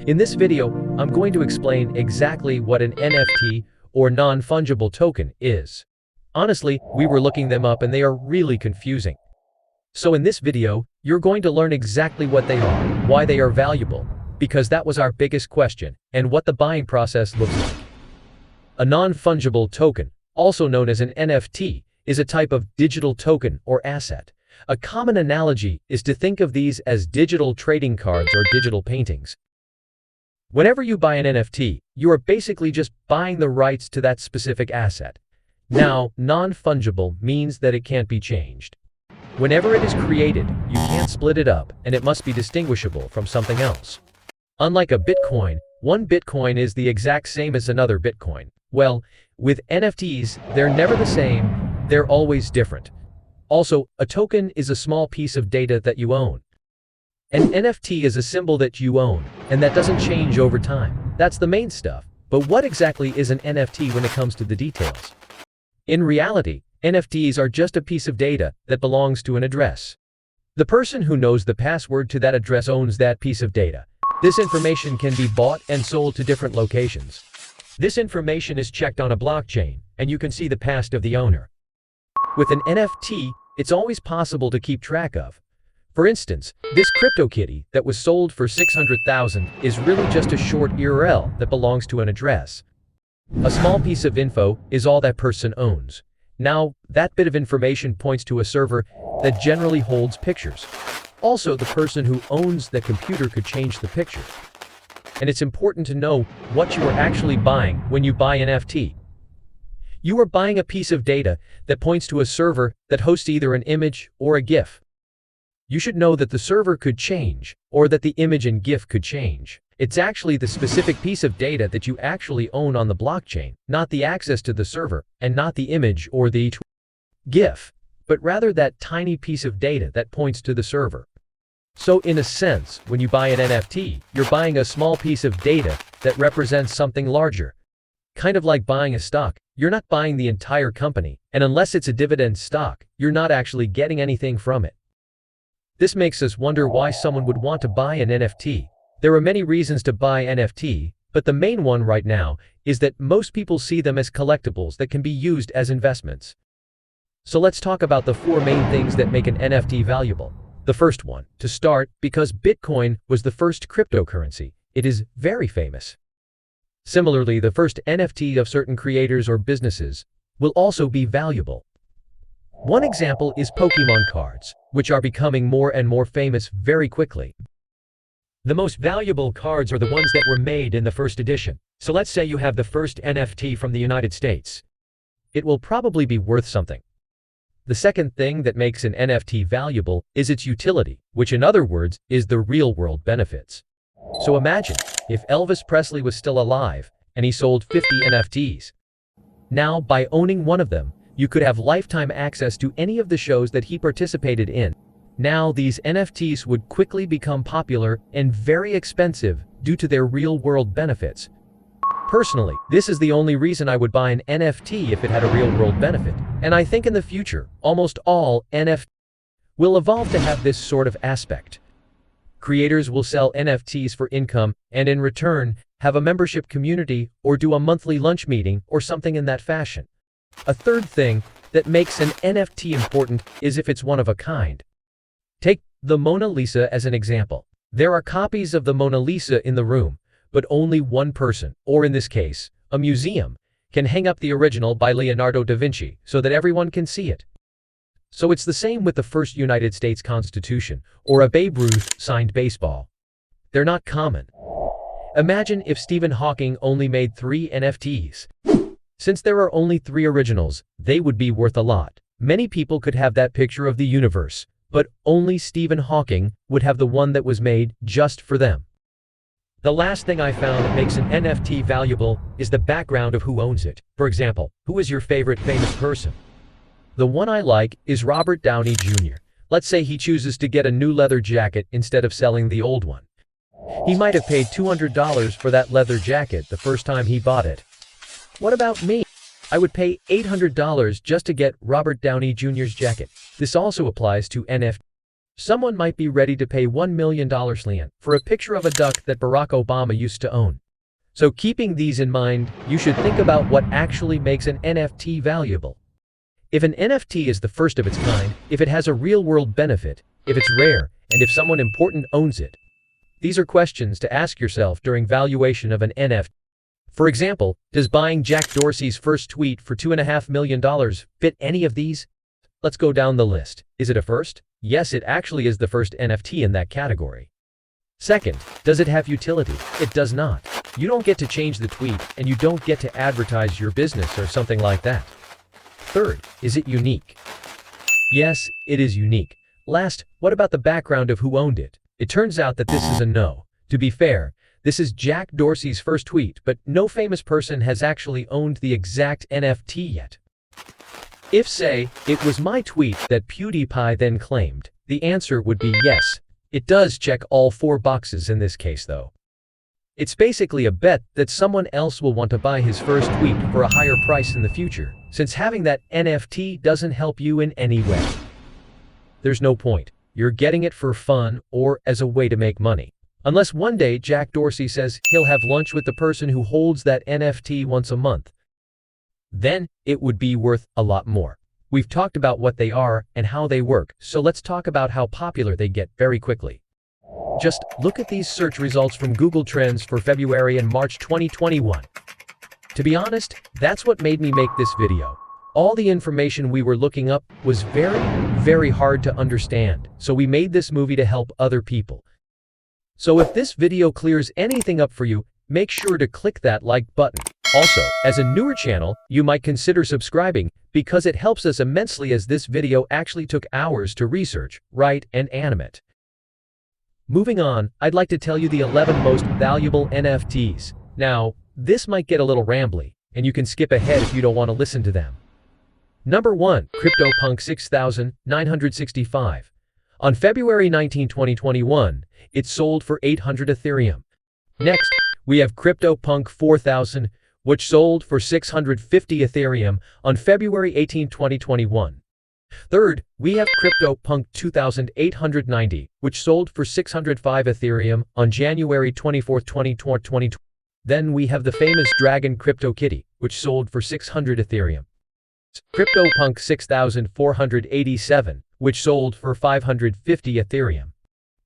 In this video, I'm going to explain exactly what an NFT or non-fungible token is. Honestly, we were looking them up and they are really confusing. So in this video, you're going to learn exactly what they are, why they are valuable, because that was our biggest question, and what the buying process looks like. A non-fungible token, also known as an NFT, is a type of digital token or asset. A common analogy is to think of these as digital trading cards or digital paintings. Whenever you buy an NFT, you are basically just buying the rights to that specific asset. Now, non-fungible means that it can't be changed. Whenever it is created, you can't split it up, and it must be distinguishable from something else. Unlike a Bitcoin, one Bitcoin is the exact same as another Bitcoin. Well, with NFTs, they're never the same, they're always different. Also, a token is a small piece of data that you own. An NFT is a symbol that you own, and that doesn't change over time. That's the main stuff. But what exactly is an NFT when it comes to the details? In reality, NFTs are just a piece of data that belongs to an address. The person who knows the password to that address owns that piece of data. This information can be bought and sold to different locations. This information is checked on a blockchain, and you can see the past of the owner. With an NFT, it's always possible to keep track of. For instance, this CryptoKitty that was sold for $600,000 is really just a short URL that belongs to an address. A small piece of info is all that person owns. Now, that bit of information points to a server that generally holds pictures. Also, the person who owns the computer could change the picture. And it's important to know what you are actually buying when you buy an NFT. You are buying a piece of data that points to a server that hosts either an image or a GIF. You should know that the server could change, or that the image and GIF could change. It's actually the specific piece of data that you actually own on the blockchain, not the access to the server, and not the image or the GIF, but rather that tiny piece of data that points to the server. So in a sense, when you buy an NFT, you're buying a small piece of data that represents something larger. Kind of like buying a stock, you're not buying the entire company, and unless it's a dividend stock, you're not actually getting anything from it. This makes us wonder why someone would want to buy an NFT. There are many reasons to buy NFT, but the main one right now is that most people see them as collectibles that can be used as investments. So let's talk about the four main things that make an NFT valuable. The first one, to start, because Bitcoin was the first cryptocurrency, it is very famous. Similarly, the first NFT of certain creators or businesses will also be valuable. One example is Pokemon cards, which are becoming more and more famous very quickly. The most valuable cards are the ones that were made in the first edition. So let's say you have the first NFT from the United States. It will probably be worth something. The second thing that makes an NFT valuable is its utility, which in other words is the real-world benefits. So imagine if Elvis Presley was still alive and he sold 50 NFTs. Now, by owning one of them, you could have lifetime access to any of the shows that he participated in. Now, these NFTs would quickly become popular and very expensive due to their real-world benefits. Personally, this is the only reason I would buy an NFT if it had a real-world benefit. And I think in the future, almost all NFTs will evolve to have this sort of aspect. Creators will sell NFTs for income and in return, have a membership community or do a monthly lunch meeting or something in that fashion. A third thing that makes an NFT important is if it's one of a kind. Take the Mona Lisa as an example. There are copies of the Mona Lisa in the room, but only one person, or in this case, a museum, can hang up the original by Leonardo da Vinci so that everyone can see it. So it's the same with the first United States Constitution, or a Babe Ruth signed baseball. They're not common. Imagine if Stephen Hawking only made 3 NFTs. Since there are only 3 originals, they would be worth a lot. Many people could have that picture of the universe, but only Stephen Hawking would have the one that was made just for them. The last thing I found that makes an NFT valuable is the background of who owns it. For example, who is your favorite famous person? The one I like is Robert Downey Jr. Let's say he chooses to get a new leather jacket instead of selling the old one. He might have paid $200 for that leather jacket the first time he bought it. What about me? I would pay $800 just to get Robert Downey Jr.'s jacket. This also applies to NFTs. Someone might be ready to pay $1 million for a picture of a duck that Barack Obama used to own. So keeping these in mind, you should think about what actually makes an NFT valuable. If an NFT is the first of its kind, if it has a real-world benefit, if it's rare, and if someone important owns it. These are questions to ask yourself during valuation of an NFT. For example, does buying Jack Dorsey's first tweet for $2.5 million fit any of these? Let's go down the list. Is it a first? Yes, it actually is the first NFT in that category. Second, does it have utility? It does not. You don't get to change the tweet, and you don't get to advertise your business or something like that. Third, is it unique? Yes, it is unique. Last, what about the background of who owned it? It turns out that this is a no. To be fair, this is Jack Dorsey's first tweet, but no famous person has actually owned the exact NFT yet. If, say, it was my tweet that PewDiePie then claimed, the answer would be yes. It does check all 4 boxes in this case though. It's basically a bet that someone else will want to buy his first tweet for a higher price in the future, since having that NFT doesn't help you in any way. There's no point. You're getting it for fun or as a way to make money. Unless one day Jack Dorsey says he'll have lunch with the person who holds that NFT once a month. Then it would be worth a lot more. We've talked about what they are and how they work, so let's talk about how popular they get very quickly. Just look at these search results from Google Trends for February and March 2021. To be honest, that's what made me make this video. All the information we were looking up was very hard to understand, so we made this movie to help other people. So if this video clears anything up for you, make sure to click that like button. Also, as a newer channel, you might consider subscribing because it helps us immensely as this video actually took hours to research, write, and animate. Moving on, I'd like to tell you the 11 most valuable NFTs. Now, this might get a little rambly, and you can skip ahead if you don't want to listen to them. Number 1. CryptoPunk 6965. On February 19, 2021, it sold for 800 Ethereum. Next, we have CryptoPunk 4000, which sold for 650 Ethereum on February 18, 2021. Third, we have CryptoPunk 2890, which sold for 605 Ethereum on January 24, 2020. Then we have the famous Dragon CryptoKitty, which sold for 600 Ethereum. CryptoPunk 6487, which sold for 550 Ethereum.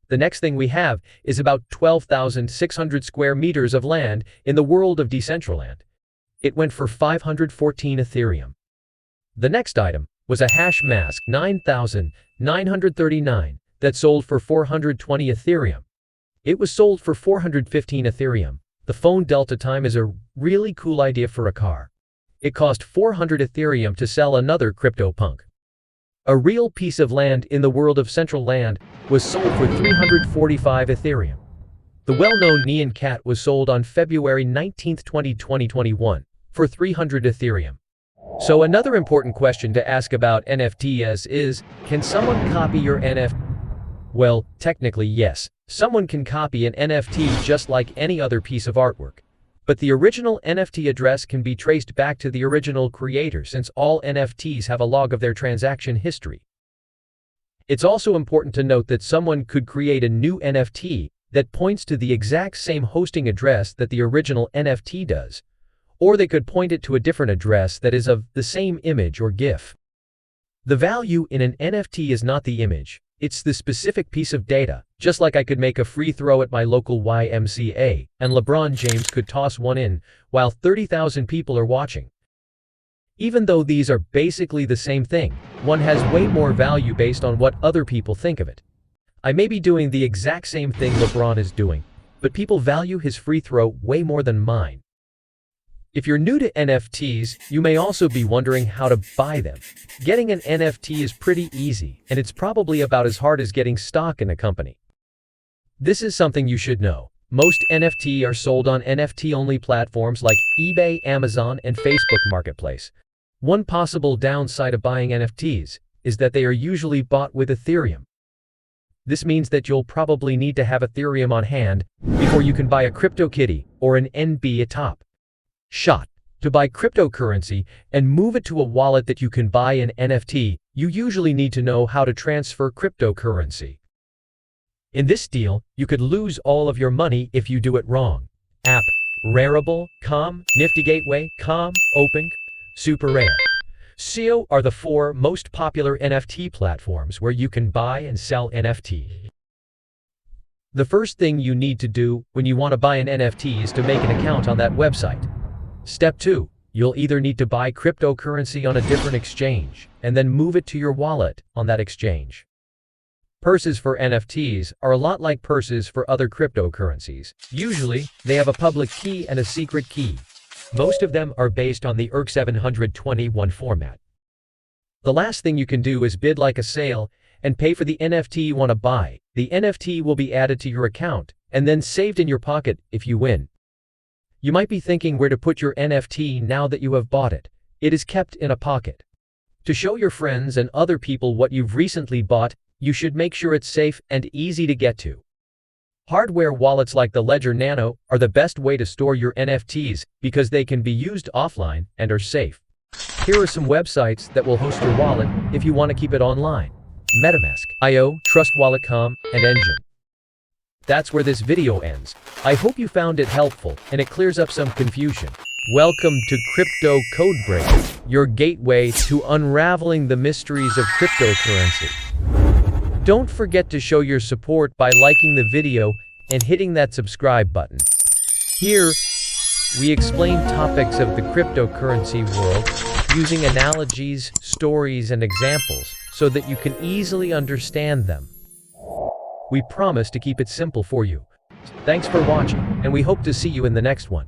The next thing we have is about 12,600 square meters of land in the world of Decentraland. It went for 514 Ethereum. The next item was a hash mask 9,939 that sold for 420 Ethereum. It was sold for 415 Ethereum. The phone delta time is a really cool idea for a car. It cost 400 Ethereum to sell another CryptoPunk. A real piece of land in the world of Central Land was sold for 345 Ethereum. The well-known Neon Cat was sold on February 19, 2021 for 300 Ethereum. So another important question to ask about NFTs is, can someone copy your NFT? Well, technically yes. Someone can copy an NFT just like any other piece of artwork. But the original NFT address can be traced back to the original creator since all NFTs have a log of their transaction history. It's also important to note that someone could create a new NFT that points to the exact same hosting address that the original NFT does, or they could point it to a different address that is of the same image or GIF. The value in an NFT is not the image, it's the specific piece of data. Just like I could make a free throw at my local YMCA, and LeBron James could toss one in, while 30,000 people are watching. Even though these are basically the same thing, one has way more value based on what other people think of it. I may be doing the exact same thing LeBron is doing, but people value his free throw way more than mine. If you're new to NFTs, you may also be wondering how to buy them. Getting an NFT is pretty easy, and it's probably about as hard as getting stock in a company. This is something you should know. Most NFT are sold on NFT-only platforms like eBay, Amazon, and Facebook Marketplace. One possible downside of buying NFTs is that they are usually bought with Ethereum. This means that you'll probably need to have Ethereum on hand before you can buy a CryptoKitty or an NB atop. Shot. To buy cryptocurrency and move it to a wallet that you can buy an NFT, you usually need to know how to transfer cryptocurrency. In this deal, you could lose all of your money if you do it wrong. App, Rarible, Nifty Gateway, Open, Super Rare. SEO are the 4 most popular NFT platforms where you can buy and sell NFT. The first thing you need to do when you want to buy an NFT is to make an account on that website. Step 2. You'll either need to buy cryptocurrency on a different exchange and then move it to your wallet on that exchange. Purses for NFTs are a lot like purses for other cryptocurrencies. Usually, they have a public key and a secret key. Most of them are based on the ERC-721 format. The last thing you can do is bid like a sale and pay for the NFT you want to buy. The NFT will be added to your account and then saved in your pocket if you win. You might be thinking where to put your NFT now that you have bought it. It is kept in a pocket. To show your friends and other people what you've recently bought, you should make sure it's safe and easy to get to. Hardware wallets like the Ledger Nano are the best way to store your NFTs because they can be used offline and are safe. Here are some websites that will host your wallet if you want to keep it online. MetaMask.io, TrustWallet.com, and Engine. That's where this video ends. I hope you found it helpful and it clears up some confusion. Welcome to Crypto Codebreaker, your gateway to unraveling the mysteries of cryptocurrency. Don't forget to show your support by liking the video and hitting that subscribe button. Here, we explain topics of the cryptocurrency world using analogies, stories, and examples so that you can easily understand them. We promise to keep it simple for you. Thanks for watching, and we hope to see you in the next one.